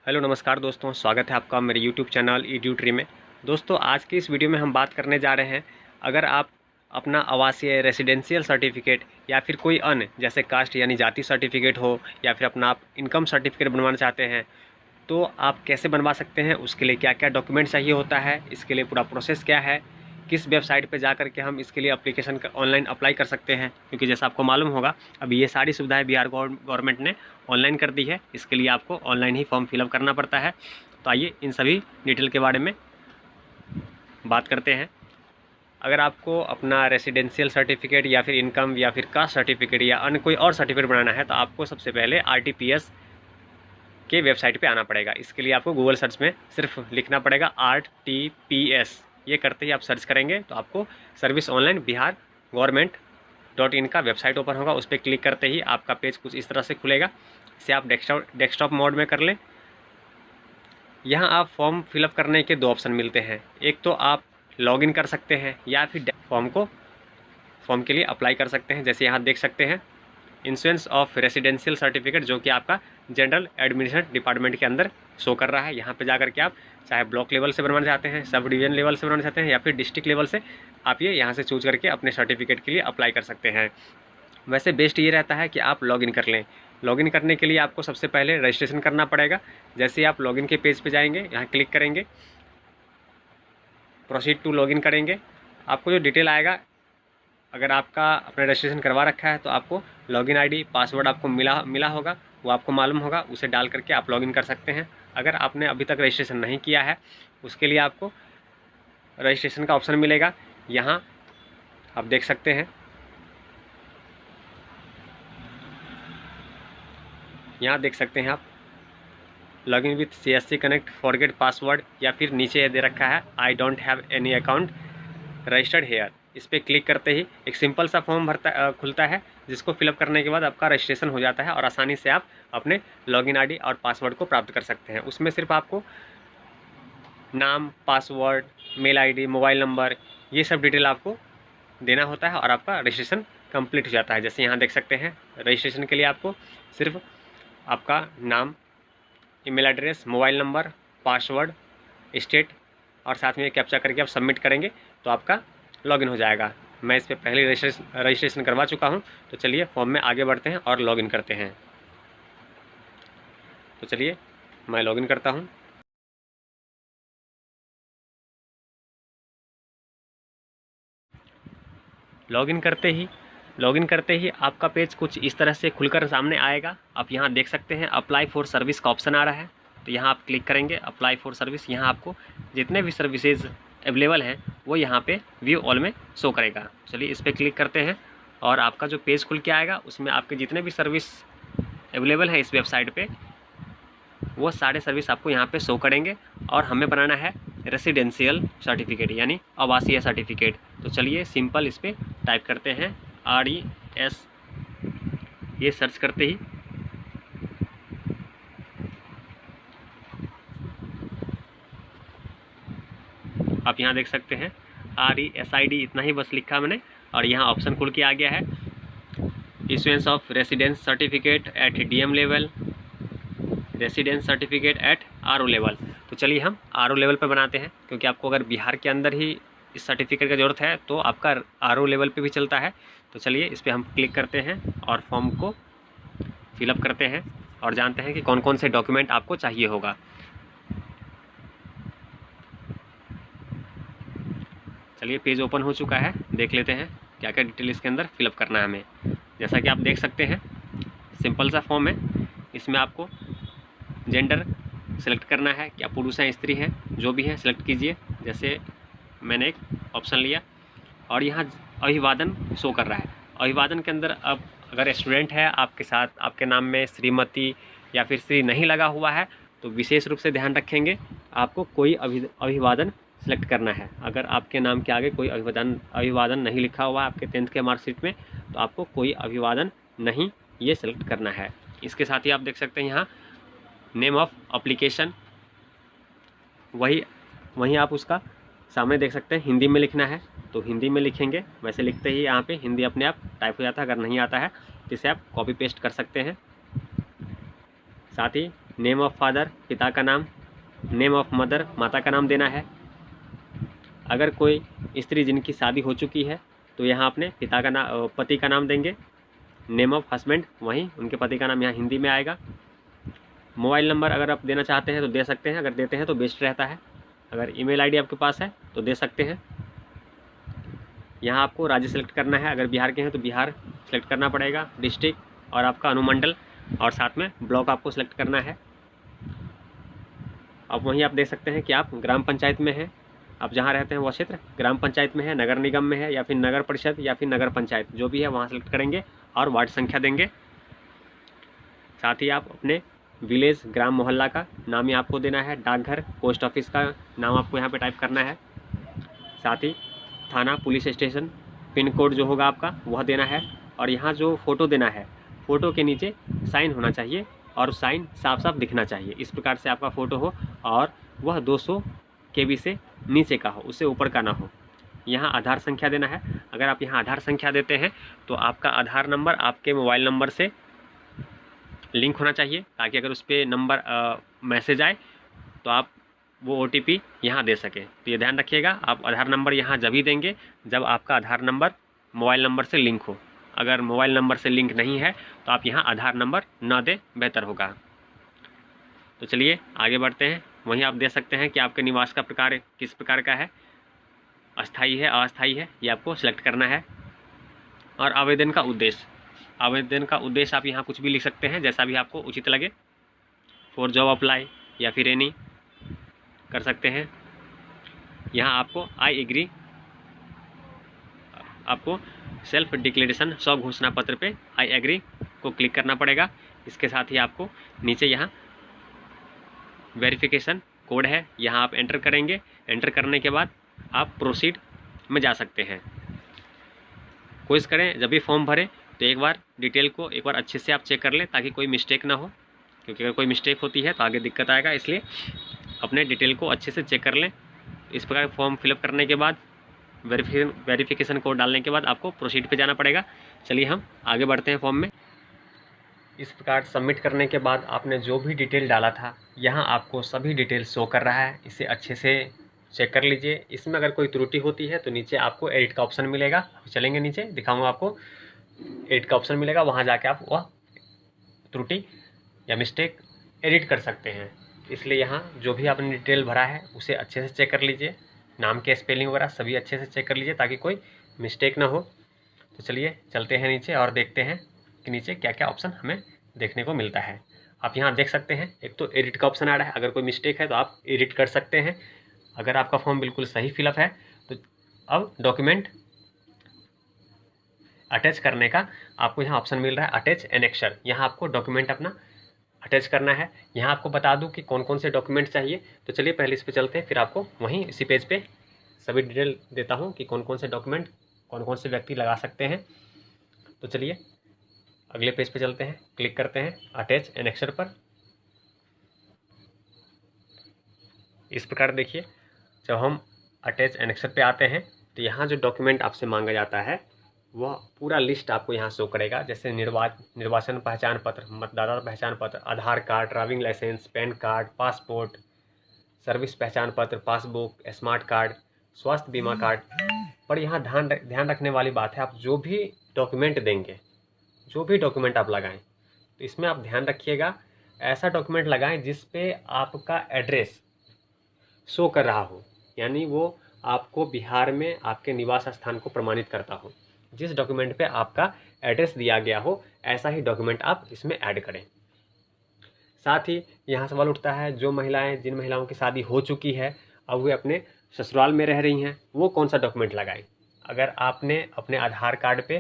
Hello नमस्कार दोस्तों, स्वागत है आपका मेरे यूट्यूब चैनल EduTree में। दोस्तों, आज की इस वीडियो में हम बात करने जा रहे हैं, अगर आप अपना आवासीय रेसिडेंशियल सर्टिफिकेट या फिर कोई अन्य जैसे कास्ट यानी जाति सर्टिफिकेट हो या फिर अपना आप इनकम सर्टिफिकेट बनवाना चाहते हैं तो आप कैसे बनवा सकते हैं, उसके लिए क्या क्या डॉक्यूमेंट चाहिए होता है, इसके लिए पूरा प्रोसेस क्या है, किस वेबसाइट पे जा कर के हम इसके लिए एप्लीकेशन ऑनलाइन अप्लाई कर सकते हैं। क्योंकि जैसा आपको मालूम होगा, अभी ये सारी सुविधाएं बिहार गवर्नमेंट ने ऑनलाइन कर दी है। इसके लिए आपको ऑनलाइन ही फॉर्म फिलअप करना पड़ता है। तो आइए इन सभी डिटेल के बारे में बात करते हैं। अगर आपको अपना रेसिडेंशियल सर्टिफिकेट या फिर इनकम या फिर कास्ट सर्टिफिकेट या अन्य कोई और सर्टिफिकेट बनाना है तो आपको सबसे पहले RTPS के वेबसाइट पे आना पड़ेगा। इसके लिए आपको गूगल सर्च में सिर्फ लिखना पड़ेगा RTPS। ये करते ही आप सर्च करेंगे तो आपको सर्विस ऑनलाइन बिहार गवर्नमेंट.in का वेबसाइट ओपन होगा। उस पर क्लिक करते ही आपका पेज कुछ इस तरह से खुलेगा। इसे आप डेस्कटॉप मोड में कर लें। यहाँ आप फॉर्म फिलअप करने के दो ऑप्शन मिलते हैं। एक तो आप लॉगिन कर सकते हैं या फिर फॉर्म के लिए अप्लाई कर सकते हैं। जैसे यहाँ देख सकते हैं, इंश्योरेंस ऑफ रेसिडेंशियल सर्टिफिकेट, जो कि आपका जनरल एडमिनिस्ट्रेशन डिपार्टमेंट के अंदर शो कर रहा है। यहाँ पे जाकर के आप चाहे ब्लॉक लेवल से बनवाना चाहते हैं, सब डिवीजन लेवल से बनवाना चाहते हैं या फिर डिस्ट्रिक्ट लेवल से, आप ये यहाँ से चूज करके अपने सर्टिफिकेट के लिए अप्लाई कर सकते हैं। वैसे बेस्ट ये रहता है कि आप लॉगिन कर लें। लॉगिन करने के लिए आपको सबसे पहले रजिस्ट्रेशन करना पड़ेगा। जैसे ही आप लॉगिन के पेज पे जाएंगे, यहाँ क्लिक करेंगे, प्रोसीड टू लॉगिन करेंगे, आपको जो डिटेल आएगा, अगर आपका अपना रजिस्ट्रेशन करवा रखा है तो आपको लॉगिन आईडी पासवर्ड आपको मिला होगा, वो आपको मालूम होगा, उसे डाल करके आप लॉगिन कर सकते हैं। अगर आपने अभी तक रजिस्ट्रेशन नहीं किया है, उसके लिए आपको रजिस्ट्रेशन का ऑप्शन मिलेगा। यहाँ आप देख सकते हैं, यहाँ देख सकते हैं आप login with CSC connect forget password, या फिर नीचे दे रखा है I don't have any account registered here. इस पर क्लिक करते ही एक सिंपल सा फॉर्म खुलता है, जिसको फिलअप करने के बाद आपका रजिस्ट्रेशन हो जाता है और आसानी से आप अपने लॉगिन आईडी और पासवर्ड को प्राप्त कर सकते हैं। उसमें सिर्फ आपको नाम, password, mail ID, mobile number, ये सब डिटेल आपको देना होता है और आपका रजिस्ट्रेशन कंप्लीट हो जाता है। जैसे यहाँ देख सकते हैं, रजिस्ट्रेशन के लिए आपको सिर्फ आपका नाम, email address, mobile number, password, state और साथ में कैप्चा करके आप सबमिट करेंगे तो आपका लॉगिन हो जाएगा। मैं इस पर पहले रजिस्ट्रेशन करवा चुका हूं। तो चलिए फॉर्म में आगे बढ़ते हैं और लॉगिन करते हैं। तो चलिए मैं लॉगिन करता हूं। लॉगिन करते ही आपका पेज कुछ इस तरह से खुलकर सामने आएगा। आप यहाँ देख सकते हैं अप्लाई फॉर सर्विस का ऑप्शन आ रहा है। तो यहाँ आप क्लिक करेंगे अप्लाई फॉर सर्विस। यहाँ आपको जितने भी सर्विसेज अवेलेबल हैं वो यहाँ पे व्यू ऑल में शो करेगा। चलिए इस पर क्लिक करते हैं और आपका जो पेज खुल के आएगा, उसमें आपके जितने भी सर्विस अवेलेबल हैं इस वेबसाइट पे, वो सारे सर्विस आपको यहाँ पे शो करेंगे। और हमें बनाना है रेसिडेंशियल सर्टिफिकेट यानी आवासीय सर्टिफिकेट। तो चलिए सिंपल इस पर टाइप करते हैं RES। ये सर्च करते ही आप यहाँ देख सकते हैं RESID, इतना ही बस लिखा मैंने और यहाँ ऑप्शन खुल के आ गया है issuance of residence certificate at DM level, residence certificate at RO level. तो चलिए हम RO लेवल पर बनाते हैं, क्योंकि आपको अगर बिहार के अंदर ही इस सर्टिफिकेट की ज़रूरत है तो आपका RO लेवल पे भी चलता है। तो चलिए इस पर हम क्लिक करते हैं और फॉर्म को फिलअप करते हैं और जानते हैं कि कौन कौन से डॉक्यूमेंट आपको चाहिए होगा। चलिए पेज ओपन हो चुका है, देख लेते हैं क्या क्या डिटेल इसके अंदर फिलअप करना है हमें। जैसा कि आप देख सकते हैं, सिंपल सा फॉर्म है। इसमें आपको जेंडर सेलेक्ट करना है, क्या पुरुष हैं स्त्री हैं, जो भी है सेलेक्ट कीजिए। जैसे मैंने एक ऑप्शन लिया और यहाँ अभिवादन शो कर रहा है। अभिवादन के अंदर अब अगर स्टूडेंट है आपके साथ, आपके नाम में श्रीमती या फिर श्री नहीं लगा हुआ है तो विशेष रूप से ध्यान रखेंगे, आपको कोई अभिवादन सेलेक्ट करना है। अगर आपके नाम के आगे कोई अभिवादन नहीं लिखा हुआ है आपके 10th के मार्कशीट में, तो आपको कोई अभिवादन नहीं ये सेलेक्ट करना है। इसके साथ ही आप देख सकते हैं यहाँ नेम ऑफ एप्लीकेशन, वही आप उसका सामने देख सकते हैं हिंदी में लिखना है तो हिंदी में लिखेंगे। वैसे लिखते ही यहाँ पे हिंदी अपने आप टाइप हो जाता है। अगर नहीं आता है तो इसे आप कॉपी पेस्ट कर सकते हैं। साथ ही नेम ऑफ फादर पिता का नाम, नेम ऑफ मदर माता का नाम देना है। अगर कोई स्त्री जिनकी शादी हो चुकी है तो यहाँ अपने पिता का नाम पति का नाम देंगे। नेम ऑफ हस्बैंड वहीं उनके पति का नाम यहाँ हिंदी में आएगा। मोबाइल नंबर अगर आप देना चाहते हैं तो दे सकते हैं, अगर देते हैं तो बेस्ट रहता है। अगर ईमेल आईडी आपके पास है तो दे सकते हैं। यहाँ आपको राज्य सेलेक्ट करना है, अगर बिहार के हैं तो बिहार सेलेक्ट करना पड़ेगा, डिस्ट्रिक्ट और आपका अनुमंडल और साथ में ब्लॉक आपको सेलेक्ट करना है। अब वहीं आप देख सकते हैं कि आप ग्राम पंचायत में हैं, आप जहाँ रहते हैं वह क्षेत्र ग्राम पंचायत में है, नगर निगम में है या फिर नगर परिषद या फिर नगर पंचायत जो भी है वहाँ सेलेक्ट करेंगे और वार्ड संख्या देंगे। साथ ही आप अपने विलेज ग्राम मोहल्ला का नाम ही आपको देना है, डाकघर पोस्ट ऑफिस का नाम आपको यहाँ पे टाइप करना है। साथ ही थाना पुलिस स्टेशन पिन कोड जो होगा आपका वह देना है। और यहाँ जो फ़ोटो देना है, फ़ोटो के नीचे साइन होना चाहिए और साइन साफ साफ दिखना चाहिए। इस प्रकार से आपका फ़ोटो हो और वह 200 KB से नीचे का हो, उससे ऊपर का ना हो। यहाँ आधार संख्या देना है। अगर आप यहाँ आधार संख्या देते हैं तो आपका आधार नंबर आपके मोबाइल नंबर से लिंक होना चाहिए, ताकि अगर उस पर नंबर मैसेज आए तो आप वो OTP यहाँ दे सकें। तो ये ध्यान रखिएगा, आप आधार नंबर यहाँ जब ही देंगे जब आपका आधार नंबर मोबाइल नंबर से लिंक हो। अगर मोबाइल नंबर से लिंक नहीं है तो आप यहाँ आधार नंबर ना दें, बेहतर होगा। तो चलिए आगे बढ़ते हैं। वहीं आप दे सकते हैं कि आपके निवास का प्रकार किस प्रकार का है, अस्थाई है अस्थाई है, ये आपको सेलेक्ट करना है। और आवेदन का उद्देश्य, आवेदन का उद्देश्य आप यहाँ कुछ भी लिख सकते हैं, जैसा भी आपको उचित लगे। फॉर जॉब अप्लाई या फिर एनी कर सकते हैं। यहाँ आपको आई एग्री, आपको सेल्फ डिक्लेरेशन स्व घोषणा पत्र पे आई एग्री को क्लिक करना पड़ेगा। इसके साथ ही आपको नीचे यहाँ वेरिफिकेशन कोड है, यहाँ आप एंटर करेंगे। एंटर करने के बाद आप प्रोसीड में जा सकते हैं। कोशिश करें जब भी फॉर्म भरें तो एक बार डिटेल को एक बार अच्छे से आप चेक कर लें, ताकि कोई मिस्टेक ना हो, क्योंकि अगर कोई मिस्टेक होती है तो आगे दिक्कत आएगा। इसलिए अपने डिटेल को अच्छे से चेक कर लें। इस प्रकार फॉर्म फिलअप करने के बाद वेरिफिकेशन कोड डालने के बाद आपको प्रोसीड पे जाना पड़ेगा। चलिए हम आगे बढ़ते हैं फॉर्म में। इस प्रकार सबमिट करने के बाद आपने जो भी डिटेल डाला था यहाँ आपको सभी डिटेल शो कर रहा है। इसे अच्छे से चेक कर लीजिए। इसमें अगर कोई त्रुटि होती है तो नीचे आपको एडिट का ऑप्शन मिलेगा। चलेंगे नीचे, दिखाऊंगा आपको, एडिट का ऑप्शन मिलेगा, वहाँ जाके आप वह त्रुटि या मिस्टेक एडिट कर सकते हैं। इसलिए यहाँ जो भी आपने डिटेल भरा है उसे अच्छे से चेक कर लीजिए, नाम के स्पेलिंग वगैरह सभी अच्छे से चेक कर लीजिए ताकि कोई मिस्टेक ना हो। तो चलिए चलते हैं नीचे और देखते हैं कि नीचे क्या क्या ऑप्शन हमें देखने को मिलता है। आप यहाँ देख सकते हैं, एक तो एडिट का ऑप्शन आ रहा है। अगर कोई मिस्टेक है तो आप एडिट कर सकते हैं। अगर आपका फॉर्म बिल्कुल सही फिलअप है तो अब डॉक्यूमेंट अटैच करने का आपको यहाँ ऑप्शन मिल रहा है, अटैच एनेक्सर। यहाँ आपको डॉक्यूमेंट अपना अटैच करना है। यहाँ आपको बता दूँ कि कौन कौन से डॉक्यूमेंट चाहिए। तो चलिए पहले इस पे चलते हैं, फिर आपको वहीं इसी पेज पे सभी डिटेल देता हूँ कि कौन कौन से डॉक्यूमेंट कौन कौन से व्यक्ति लगा सकते हैं। तो चलिए अगले पेज पे चलते हैं, क्लिक करते हैं अटैच एनेक्सर पर। इस प्रकार देखिए, जब हम अटैच एनेक्सर पे आते हैं तो यहाँ जो डॉक्यूमेंट आपसे मांगा जाता है वह पूरा लिस्ट आपको यहाँ शो करेगा। जैसे निर्वाचन पहचान पत्र, मतदाता पहचान पत्र, Aadhaar card, driving licence, PAN card, passport, service पहचान पत्र, पासबुक, स्मार्ट कार्ड, स्वास्थ्य बीमा कार्ड। पर यहाँ ध्यान रखने वाली बात है, आप जो भी डॉक्यूमेंट देंगे, जो भी डॉक्यूमेंट आप लगाएं तो इसमें आप ध्यान रखिएगा ऐसा डॉक्यूमेंट लगाएं जिस पे आपका एड्रेस शो कर रहा हो, यानी वो आपको बिहार में आपके निवास स्थान को प्रमाणित करता हो। जिस डॉक्यूमेंट पे आपका एड्रेस दिया गया हो ऐसा ही डॉक्यूमेंट आप इसमें ऐड करें। साथ ही यहाँ सवाल उठता है, जो महिलाएं जिन महिलाओं की शादी हो चुकी है अब वे अपने ससुराल में रह रही हैं, वो कौन सा डॉक्यूमेंट लगाएं। अगर आपने अपने आधार कार्ड पे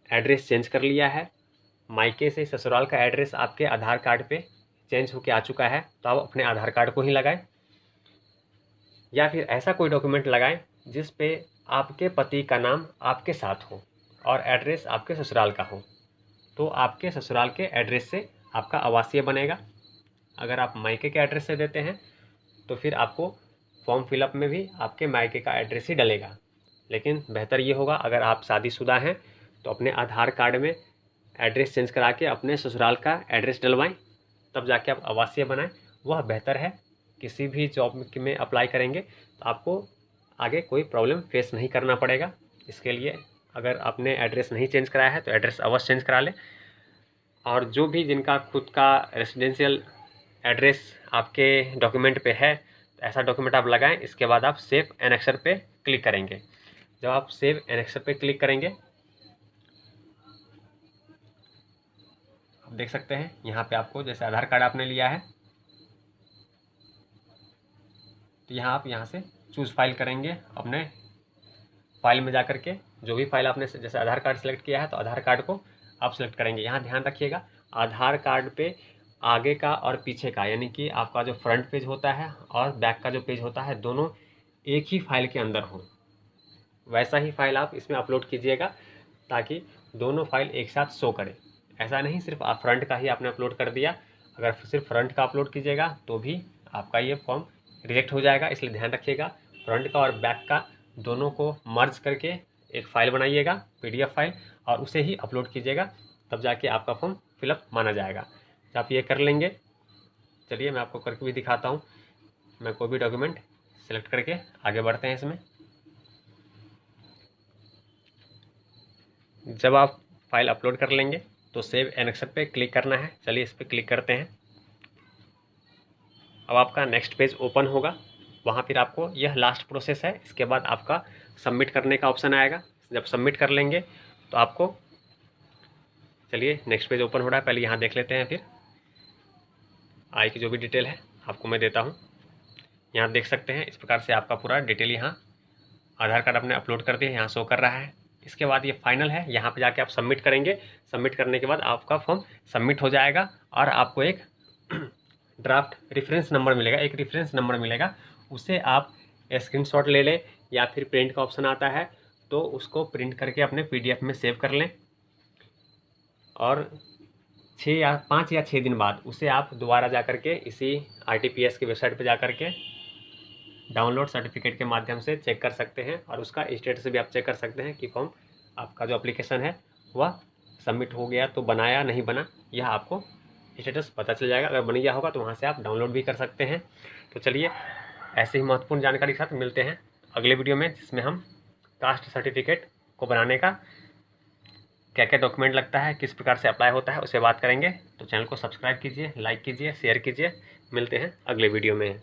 एड्रेस चेंज कर लिया है, मायके से ससुराल का एड्रेस आपके आधार कार्ड पे चेंज होकर आ चुका है, तो आप अपने आधार कार्ड को ही लगाएं। या फिर ऐसा कोई डॉक्यूमेंट लगाएं जिस पे आपके पति का नाम आपके साथ हो और एड्रेस आपके ससुराल का हो, तो आपके ससुराल के एड्रेस से आपका आवासीय बनेगा। अगर आप मायके के एड्रेस से देते हैं तो फिर आपको फॉर्म फिलअप में भी आपके मायके का एड्रेस ही डलेगा। लेकिन बेहतर ये होगा, अगर आप शादीशुदा हैं तो अपने आधार कार्ड में एड्रेस चेंज करा के अपने ससुराल का एड्रेस डलवाएं, तब जाके आप आवासीय बनाएं, वह बेहतर है। किसी भी जॉब में अप्लाई करेंगे तो आपको आगे कोई प्रॉब्लम फेस नहीं करना पड़ेगा। इसके लिए अगर आपने एड्रेस नहीं चेंज कराया है तो एड्रेस अवश्य चेंज करा लें। और जो भी जिनका खुद का रेसिडेंशियल एड्रेस आपके डॉक्यूमेंट पे है, तो ऐसा डॉक्यूमेंट आप लगाएं। इसके बाद आप सेव एनेक्सर पे क्लिक करेंगे। जब आप सेव एनेक्सर पे क्लिक करेंगे, आप देख सकते हैं यहाँ पे आपको जैसे आधार कार्ड आपने लिया है तो यहाँ आप यहाँ से चूज़ फाइल करेंगे। अपने फाइल में जा कर के जो भी फाइल आपने जैसे आधार कार्ड सेलेक्ट किया है तो आधार कार्ड को आप सेलेक्ट करेंगे। यहाँ ध्यान रखिएगा, आधार कार्ड पे आगे का और पीछे का, यानी कि आपका जो फ्रंट पेज होता है और बैक का जो पेज होता है, दोनों एक ही फाइल के अंदर हो। वैसा ही फाइल आप इसमें अपलोड कीजिएगा ताकि दोनों फाइल एक साथ शो करें। ऐसा नहीं सिर्फ आप फ्रंट का ही आपने अपलोड कर दिया। अगर सिर्फ फ्रंट का अपलोड कीजिएगा तो भी आपका ये फॉर्म रिजेक्ट हो जाएगा। इसलिए ध्यान रखिएगा, फ्रंट का और बैक का दोनों को मर्ज करके एक फ़ाइल बनाइएगा, PDF फाइल, और उसे ही अपलोड कीजिएगा। तब जाके आपका फॉर्म फिलअप माना जाएगा। जब आप ये कर लेंगे, चलिए मैं आपको करके भी दिखाता हूँ। मैं कोई भी डॉक्यूमेंट सेलेक्ट करके आगे बढ़ते हैं इसमें। जब आप फाइल अपलोड कर लेंगे तो सेव एनेक्सर पे क्लिक करना है। चलिए इस पर क्लिक करते हैं। अब आपका नेक्स्ट पेज ओपन होगा। वहाँ फिर आपको यह लास्ट प्रोसेस है। इसके बाद आपका सबमिट करने का ऑप्शन आएगा। जब सबमिट कर लेंगे तो आपको, चलिए नेक्स्ट पेज ओपन हो रहा है, पहले यहाँ देख लेते हैं। फिर आई की जो भी डिटेल है आपको मैं देता हूँ। यहाँ देख सकते हैं इस प्रकार से आपका पूरा डिटेल यहाँ आधार कार्ड आपने अपलोड कर दिया, यहाँ शो कर रहा है। इसके बाद ये फाइनल है, यहाँ पे जाके आप सबमिट करेंगे। सबमिट करने के बाद आपका फॉर्म सबमिट हो जाएगा और आपको एक ड्राफ्ट रेफरेंस नंबर मिलेगा, एक रेफरेंस नंबर मिलेगा। उसे आप स्क्रीनशॉट ले लें या फिर प्रिंट का ऑप्शन आता है तो उसको प्रिंट करके अपने PDF में सेव कर लें। और 5 या 6 दिन बाद उसे आप दोबारा जा कर के इसी RTPS की वेबसाइट पर जा कर के डाउनलोड सर्टिफिकेट के माध्यम से चेक कर सकते हैं। और उसका स्टेटस भी आप चेक कर सकते हैं कि फॉर्म आपका जो एप्लीकेशन है वह सबमिट हो गया तो बनाया नहीं बना, यह आपको स्टेटस पता चल जाएगा। अगर बन गया होगा तो वहाँ से आप डाउनलोड भी कर सकते हैं। तो चलिए ऐसे ही महत्वपूर्ण जानकारी के साथ मिलते हैं अगले वीडियो में, जिसमें हम कास्ट सर्टिफिकेट को बनाने का क्या क्या डॉक्यूमेंट लगता है, किस प्रकार से अप्लाई होता है, उसे बात करेंगे। तो चैनल को सब्सक्राइब कीजिए, लाइक कीजिए, शेयर कीजिए। मिलते हैं अगले वीडियो में।